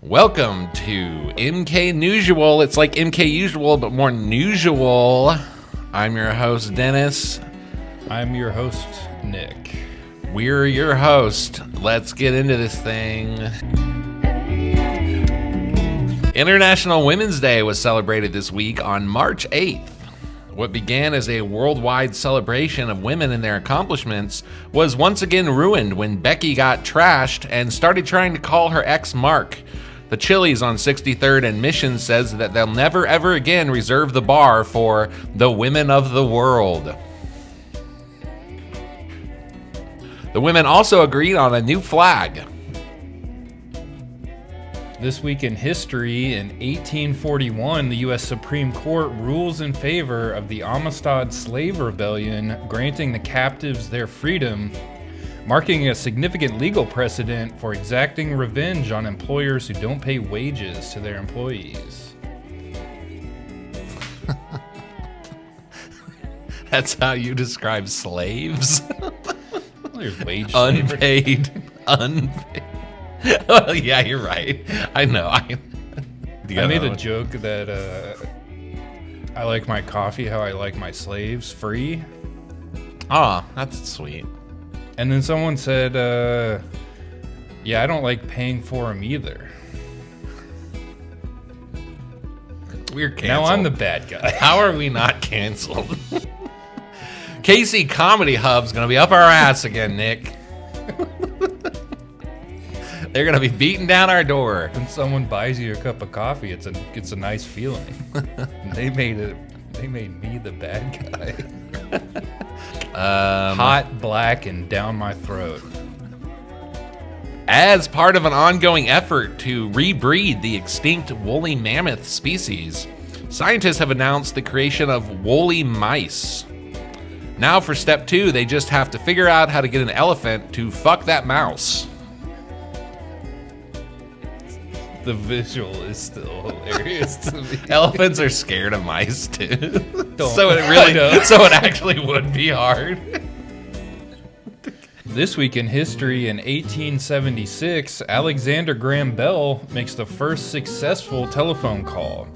Welcome to MKNEWSUAL. It's like MKUsual, but more usual. I'm your host, Dennis. I'm your host, Nick. We're your host. Let's get into this thing. International Women's Day was celebrated this week on March 8th. What began as a worldwide celebration of women and their accomplishments was once again ruined when Becky got trashed and started trying to call her ex Mark. The Chili's on 63rd and Mission says that they'll never ever again reserve the bar for the women of the world. The women also agreed on a new flag. This week in history, in 1841, the U.S. Supreme Court rules in favor of the Amistad Slave Rebellion, granting the captives their freedom, marking a significant legal precedent for exacting revenge on employers who don't pay wages to their employees. That's how you describe slaves? Well, there's wage Unpaid. Well, yeah, you're right. I know. I made a joke that I like my coffee how I like my slaves, free. Oh, that's sweet. And then someone said, yeah, I don't like paying for them either. We're canceled. Now I'm the bad guy. How are we not canceled? KC Comedy Hub's going to be up our ass again, Nick. They're going to be beating down our door. When someone buys you a cup of coffee, it's a nice feeling. They made me the bad guy. Hot, black, and down my throat. As part of an ongoing effort to rebreed the extinct woolly mammoth species, scientists have announced the creation of woolly mice. Now for step 2, they just have to figure out how to get an elephant to fuck that mouse. The visual is still hilarious to me. Elephants are scared of mice too. So it actually would be hard. This week in history, in 1876, Alexander Graham Bell makes the first successful telephone call.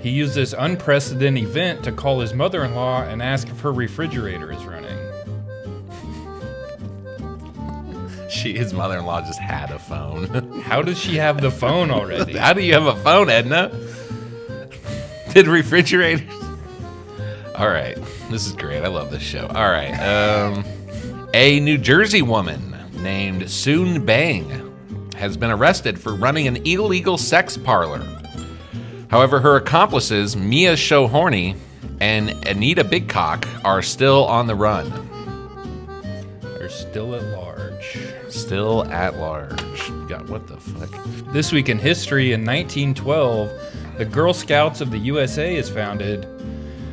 He used this unprecedented event to call his mother-in-law and ask if her refrigerator is running. His mother-in-law just had a phone. How does she have the phone already? How do you have a phone, Edna? Did refrigerators? All right, this is great. I love this show. All right, a New Jersey woman named Soon Bang has been arrested for running an illegal sex parlor. However, her accomplices, Mia Shohorny and Anita Bigcock, are still on the run. They're still at large. Still at large. God, what the fuck? This week in history, in 1912, the Girl Scouts of the USA is founded.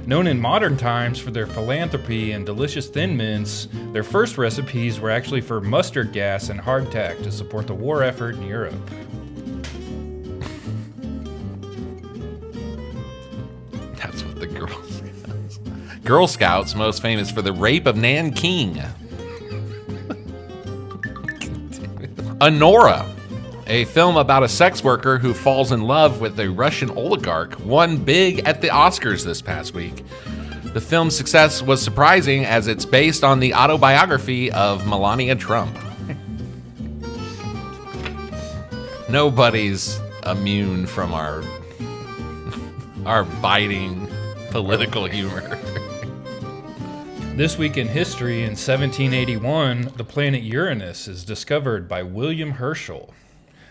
Known in modern times for their philanthropy and delicious Thin Mints, their first recipes were actually for mustard gas and hardtack to support the war effort in Europe. That's what the Girl Scouts. Girl Scouts, most famous for the rape of Nanking. Honora, a film about a sex worker who falls in love with a Russian oligarch, won big at the Oscars this past week. The film's success was surprising as it's based on the autobiography of Melania Trump. Nobody's immune from our biting political humor. This week in history, in 1781, the planet Uranus is discovered by William Herschel.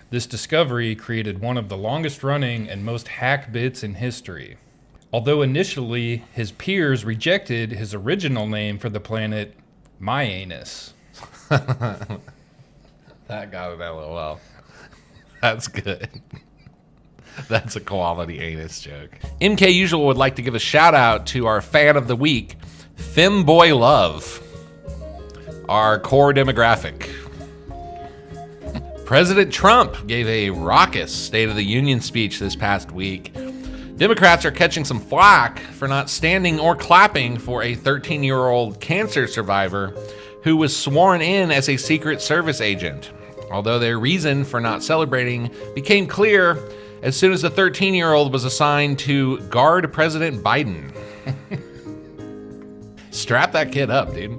This discovery created one of the longest-running and most hack bits in history. Although initially his peers rejected his original name for the planet, My Anus. That got an LOL. That's good. That's a quality anus joke. MKUsual would like to give a shout out to our fan of the week, Femboy Love, our core demographic. President Trump gave a raucous State of the Union speech this past week. Democrats are catching some flack for not standing or clapping for a 13-year-old cancer survivor who was sworn in as a Secret Service agent. although their reason for not celebrating became clear as soon as the 13-year-old was assigned to guard President Biden. Strap that kid up, dude.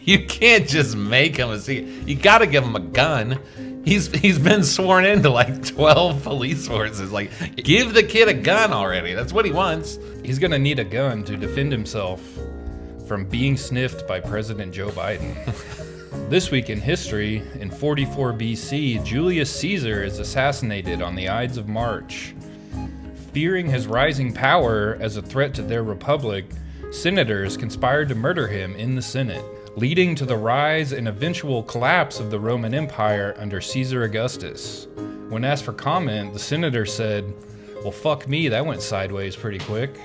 You can't just make him a secret. You gotta give him a gun. He's been sworn into like 12 police forces. Like, give the kid a gun already. That's what he wants. He's gonna need a gun to defend himself from being sniffed by President Joe Biden. This week in history, in 44 BC, Julius Caesar is assassinated on the Ides of March. Fearing his rising power as a threat to their republic, senators conspired to murder him in the Senate, leading to the rise and eventual collapse of the Roman Empire under Caesar Augustus. When asked for comment, the senator said, "Well, fuck me, that went sideways pretty quick."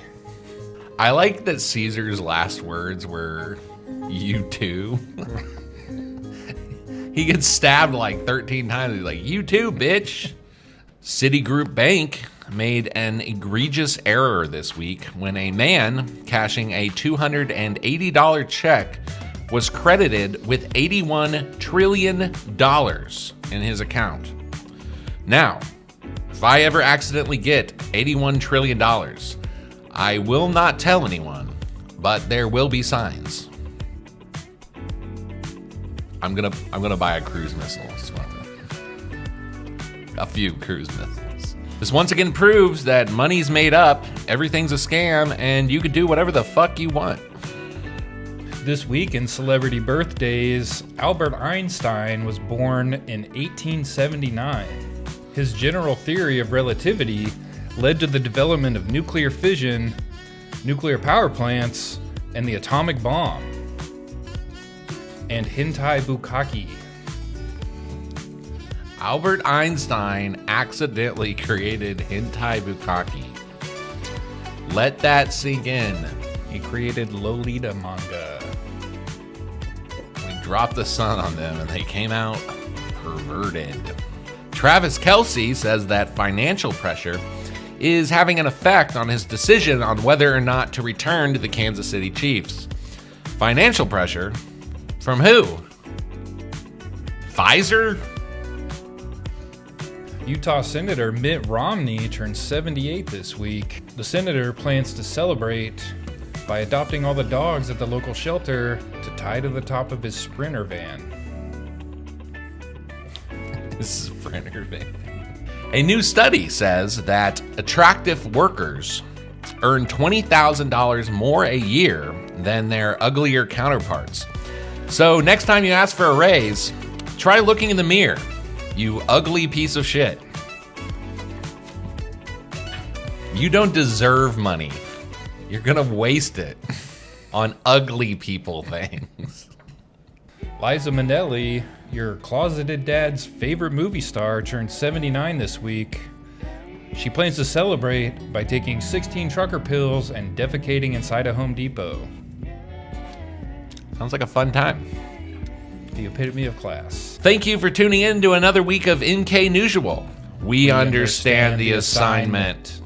I like that Caesar's last words were, "You too." He gets stabbed like 13 times. He's like, "You too, bitch." Citigroup Bank made an egregious error this week when a man cashing a $280 check was credited with $81 trillion in his account. Now, if I ever accidentally get $81 trillion, I will not tell anyone, but there will be signs. I'm gonna buy a cruise missile. A few cruise missiles. This once again proves that money's made up, everything's a scam, and you can do whatever the fuck you want. This week in celebrity birthdays, Albert Einstein was born in 1879. His general theory of relativity led to the development of nuclear fission, nuclear power plants, and the atomic bomb. And hentai bukkake. Albert Einstein accidentally created hentai bukkake. Let that sink in. He created Lolita manga. We dropped the sun on them and they came out perverted. Travis Kelce says that financial pressure is having an effect on his decision on whether or not to return to the Kansas City Chiefs. Financial pressure? From who? Pfizer? Utah Senator Mitt Romney turned 78 this week. The senator plans to celebrate by adopting all the dogs at the local shelter to tie to the top of his Sprinter van. Sprinter van. A new study says that attractive workers earn $20,000 more a year than their uglier counterparts. So next time you ask for a raise, try looking in the mirror, you ugly piece of shit. You don't deserve money. You're gonna waste it on ugly people things. Liza Minnelli, your closeted dad's favorite movie star, turned 79 this week. She plans to celebrate by taking 16 trucker pills and defecating inside a Home Depot. Sounds like a fun time. The epitome of class. Thank you for tuning in to another week of MKNEWSUAL. We understand the assignment.